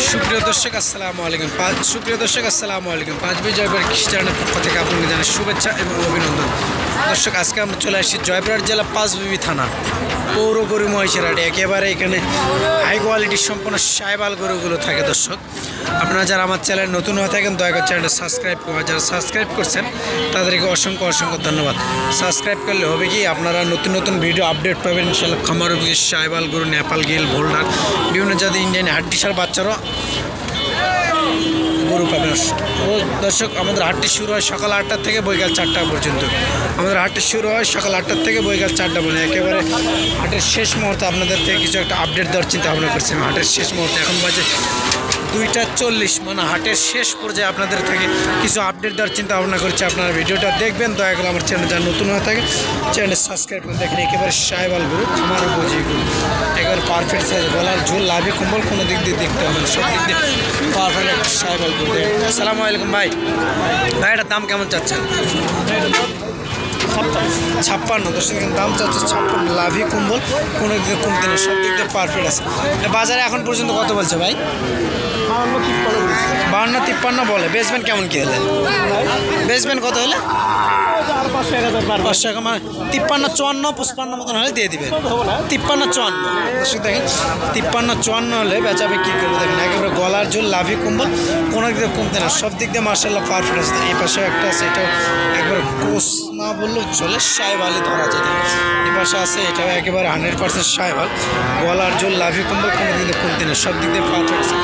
সুপ্রিয় দর্শক আসসালামু আলাইকুম। সুপ্রিয় দর্শক আসসালামু আলাইকুম। পাঁচবি জয়পুর খ্রিস্টানের পক্ষ থেকে আপনাকে জানাই শুভেচ্ছা এবং অভিনন্দন। দর্শক আজকে আমরা চলে আসছি জয়পুরহাট জেলা পাঁচবিবি থানা পৌর গরু মহিষের হাটে। একেবারে এখানে হাই কোয়ালিটির সম্পূর্ণ সাইবাল গরুগুলো থাকে। দর্শক আপনারা যারা আমার চ্যানেল নতুন হয়ে থাকেন দয়া করে চ্যানেলটা সাবস্ক্রাইব করবেন। যারা সাবস্ক্রাইব করছেন তাদেরকে অসংখ্য অসংখ্য ধন্যবাদ। সাবস্ক্রাইব করলে হবে কি আপনারা নতুন নতুন ভিডিও আপডেট পাবেন ইনশাআল্লাহ। খামার উপযোগী সাইবাল গরু, নেপাল গিল, ভোল্ডার, বিভিন্ন জাতের ইন্ডিয়ান হাড্ডিসার বাচ্চারও গরু পাবেন। দর্শক আমাদের হাটটি শুরু হয় সকাল 8টা থেকে বৈকাল 4টা পর্যন্ত। আমাদের হাটটি শুরু হয় সকাল 8টা থেকে বৈকাল 4টা পর্যন্ত। একেবারে হাটের শেষ মুহূর্তে আপনাদের থেকে কিছু একটা আপডেট দেওয়ার চিন্তা ভাবনা করছি। হাটের শেষ মুহূর্তে এখন বাজে 2:40, মানে হাটের শেষ পর্যায়ে আপনাদের থেকে কিছু আপডেট দেওয়ার চিন্তা ভাবনা করছি। আপনারা ভিডিওটা দেখবেন, দয়া করে আমার চ্যানেল যারা নতুন হয়ে থাকে চ্যানেল সাবস্ক্রাইব করুন। দেখেন একেবারে সাইবাল গরু, খামার উপযোগী গরু, একেবারে পারফেক্ট সাইজ, গলার ঝোল, লাভি কম্বল কোনো দিক দিয়ে দেখতে হবে না, সব দিক দিয়ে পারফেক্ট একটা সাইবাল গরু। আসসালামু আলাইকুম ভাই। এটার দাম কেমন চাচ্ছেন? 56। দর্শক দাম চাচ্ছে 56। লাভি কম্বল কোনো দিক দিয়ে কমতে নেই, সব দিক দিয়ে পারফেক্ট আছে। বাজারে এখন পর্যন্ত কত বলছে ভাই? 52-53 বলে। বেচবেন কেমন কি হলে? বেচবেন কত হলে? 500 টাকা, মানে 53-54-55 মতন হলে দিয়ে দিবেন। 53-54 দর্শক দেখেন, 53-54 হলে বেচাবে কী করবে দেখেন। একেবারে গলার ঝোল, লাভি কম্বল কোনো দিক দিয়ে কমতে না, সব দিক দিয়ে মার্শাল্লাহ পারফেক্ট আছে। এই পাশে একটা আছে, এটাও একবারে কোষ না বললেও চলে, সাইবালই ধরা যায়। এই পাশে আছে, এটাও একেবারে 100% সাইবাল, গলার ঝোল, লাভি কম্বল কোনো দিক দিয়ে কমতে না, সব দিক দিয়ে পারফেক্ট আছে।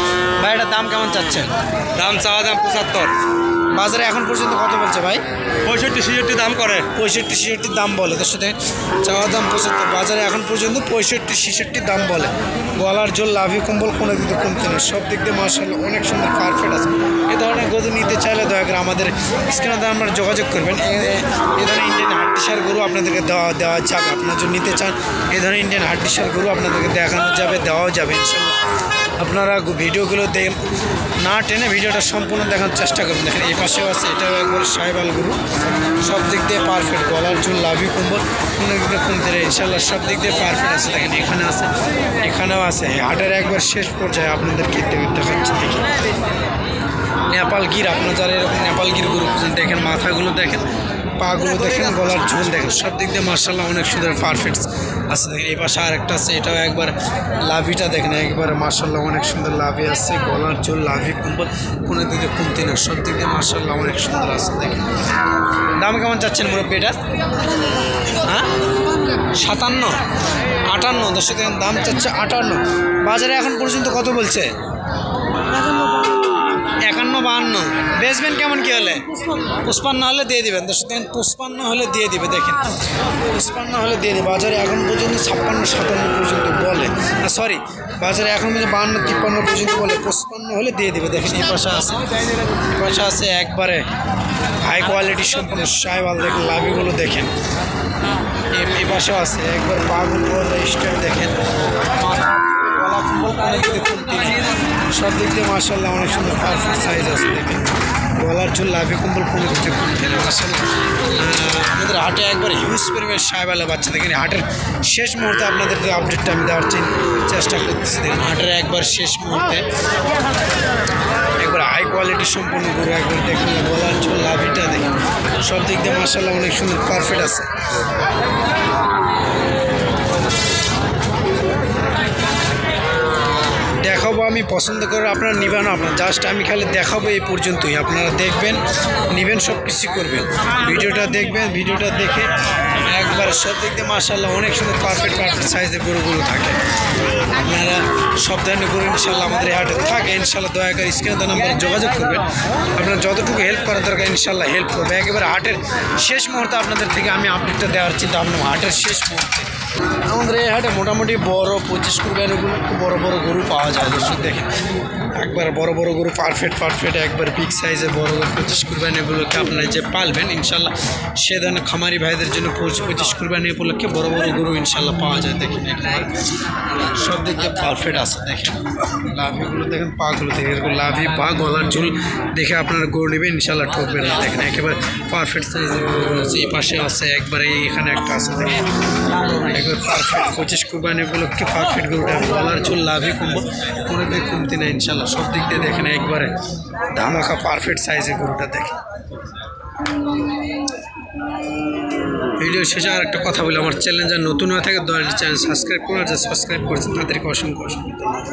ভাই এটার দাম কেমন চাচ্ছেন? দাম চাওয়া দাম 75। বাজারে এখন পর্যন্ত কত বলছে ভাই? 65-66 দাম করে। 65-66 দাম বলে। তার সাথে চাওয়া দাম 75, বাজারে এখন পর্যন্ত 65-66 দাম বলে। গলার জোর, লাভি কম্বল কোনো দিকে কমতে না, সব দিক দিয়ে মার্শাল্লাহ অনেক সুন্দর পারফেক্ট আছে। এ ধরনের গরু নিতে চাইলে দয়া করে আমাদের স্ক্রিনে আপনারা যোগাযোগ করবেন। এ ধরনের ইন্ডিয়ান হাড্ডিসার গরু আপনাদেরকে দেওয়া যাবে। আপনারা যদি নিতে চান এ ধরনের ইন্ডিয়ান হাড্ডিসার গরু আপনাদেরকে দেখানো যাবে, দেওয়াও যাবে ইনশাল্লাহ। আপনারা ভিডিওগুলো না টেনে ভিডিওটা সম্পূর্ণ দেখার চেষ্টা করুন। দেখেন এই পাশেও আছে, এটাও একবার সাইবাল গরু, সব দিক দিয়ে পারফেক্ট, গলার চুল, লাভি কম্বল কোনো দিক দিয়ে কমতে নেই ইনশাল্লাহ, সব দিক দিয়ে পারফেক্ট আছে। দেখেন এখানে আছে, এখানেও আছে। হাটের একবার শেষ পর্যায়ে আপনাদেরকে দেখাচ্ছি। দেখি নেপাল গির, আপনার যারা এরকম নেপাল গির গরু খুঁজেন দেখেন, মাথাগুলো দেখেন, পাগুলো দেখেন, গলার ঝোল দেখেন, সব দিক দিয়ে মার্শাল্লাহ অনেক সুন্দর পারফেক্ট আছে। দেখেন এই পাশে আরেকটা আছে, এটাও একবার লাভিটা দেখেন, একবারে মার্শাল্লাহ অনেক সুন্দর লাভি আছে, গলার ঝোল, লাভি কম্বল কোনো দিক দিয়ে কমতে না, সব দিক দিয়ে মার্শাল্লাহ অনেক সুন্দর আছে। দেখেন দাম কেমন চাচ্ছেন মুরব্বী এটার? হ্যাঁ 57-58 দর্শক দেখেন দাম চাচ্ছে 58। বাজারে এখন পর্যন্ত কত বলছে? 51-52। বেচবেন কেমন কি হলে? 55 হলে দিয়ে দিবেন। দর্শক দেখেন 55 হলে দিয়ে দিবে। দেখেন 55 হলে দিয়ে দিবে। বাজারে এখন পর্যন্ত 56-57 পর্যন্ত বলে, সরি বাজারে এখন পর্যন্ত 52-53 পর্যন্ত বলে, 55 হলে দিয়ে দিবে। দেখেন এই পাশে আছে, এই পাশে আছে একবারে হাই কোয়ালিটির সম্পূর্ণ সাইবাল। দেখেন লাভিগুলো দেখেন, এই পাশেও আছে একবার পাগুলো স্টার দেখেন, গলা কম্বল কোনো দিক দিয়ে কমতি নেই, সব দিক দিয়ে মার্শাল্লাহ অনেক সুন্দর পারফেক্ট সাইজ আছে। দেখেন গলার চুল, লাভি কম্বল কোনো দিক দিয়ে কমতি নেই মার্শাল্লাহ। আমাদের হাটে একবার হিউজ পরিমাণে সাইবালের বাচ্চা। দেখেন হাটের শেষ মুহূর্তে আপনাদেরকে আপডেটটা আমি দেওয়ার চেষ্টা করতেছি। দেখেন হাটের একবার শেষ মুহূর্তে একবার হাই কোয়ালিটির সম্পূর্ণ গরু একবার দেখেন, গলার চুল, লাভিটা দেখেন, সব দিক দিয়ে মার্শাল্লাহ অনেক সুন্দর পারফেক্ট আছে। দেখাবো আমি পছন্দ করে আপনারা নেবেন, আপনার জাস্ট আমি খালি দেখাবো এই পর্যন্তই। আপনারা দেখবেন, নেবেন, সব কিছু করবেন, ভিডিওটা দেখবেন, ভিডিওটা দেখে একবার সব দিক দিয়ে মার্শাল্লাহ অনেক সুন্দর পারফেক্ট সাইজের গরুগুলো থাকে। আপনারা সব ধরনের গরু ইনশাল্লাহ আমাদের এই হাটে থাকে ইনশাল্লাহ। দয়া করে স্ক্রিনে নাম্বারে যোগাযোগ করবেন। আপনারা যতটুকু হেল্প করার দরকার ইনশাল্লাহ হেল্প করবে। একেবারে হাটের শেষ মুহূর্তে আপনাদের থেকে আমি আপডেটটা দেওয়ার চিন্তা ভাবনা। হাটের শেষ মুহূর্তে আমাদের এই হাটে মোটামুটি বড় 25 কুরবানিগুলো একটু বড় বড় গরু পাওয়া যায়। দর্শক দেখেন একবার বড় বড় গরু পারফেক্ট একবার বিগ সাইজের বড় গরু 25 কুরবানিগুলোকে আপনারা যে পালবেন ইনশাল্লাহ সে ধরনের খামারি ভাইদের জন্য 25 কুরবানি উপলক্ষে বড় বড় গরু ইনশাল্লাহ পাওয়া যায়। দেখেন একেবারে সব দিক দিয়ে পারফেক্ট আছে। দেখেন লাভিগুলো দেখেন, পাগুলো দেখেন, এরকম লাভি পা, গলার ঝুল দেখে আপনারা গরু নেবেন ইনশাল্লাহ, ঠকবেন না। দেখেন একেবারে পারফেক্ট সাইজের গরুগুলো আছে। এই পাশে আছে একবারে, এখানে একটা আছে দেখেন একবার পারফেক্ট 25 কুরবানি উপলক্ষে পারফেক্ট গরুটা, গলার চুল, লাভি কম্বল কোনো দিকে দিয়ে কমতি নেই ইনশাল্লাহ। সব দিক দিয়ে দেখেন একবারে ধামাকা পারফেক্ট সাইজে গরুটা দেখে। ভিডিও শেষে আর একটা কথা বলি, আমার চ্যানেল যা নতুন হয়ে থাকে দয়া চ্যানেল সাবস্ক্রাইব করে, যা সাবস্ক্রাইব করেছেন তাদেরকে অসংখ্য অসংখ্য ধন্যবাদ।